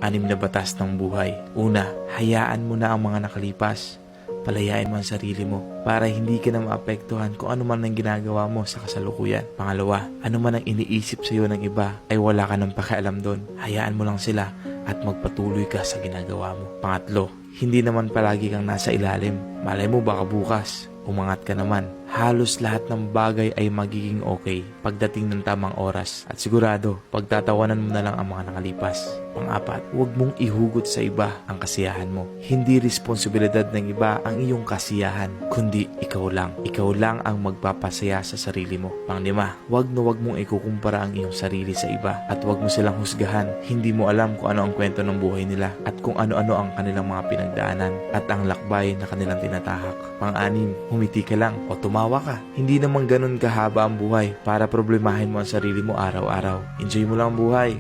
Anim na batas ng buhay. Una, hayaan mo na ang mga nakalipas. Palayain mo ang sarili mo para hindi ka na maapektuhan kung ano man ang ginagawa mo sa kasalukuyan. Pangalawa, ano man ang iniisip sa iyo ng iba ay wala ka ng pakialam doon. Hayaan mo lang sila at magpatuloy ka sa ginagawa mo. Pangatlo, hindi naman palagi kang nasa ilalim. Malay mo baka bukas umangat ka naman. Halos lahat ng bagay ay magiging okay pagdating ng tamang oras. At sigurado, pagtatawanan mo na lang ang mga nakalipas. Pang-apat, huwag mong ihugot sa iba ang kasiyahan mo. Hindi responsibilidad ng iba ang iyong kasiyahan, kundi ikaw lang. Ikaw lang ang magpapasaya sa sarili mo. Pang-lima, huwag mong ikukumpara ang iyong sarili sa iba at huwag mo silang husgahan. Hindi mo alam kung ano ang kwento ng buhay nila at kung ano-ano ang kanilang mga pinagdaanan at ang lakbay na kanilang tinatahak. Pang-anim, humiti ka lang o tumawa ka. Hindi naman ganun kahaba ang buhay para problemahin mo ang sarili mo araw-araw. Enjoy mo lang ang buhay.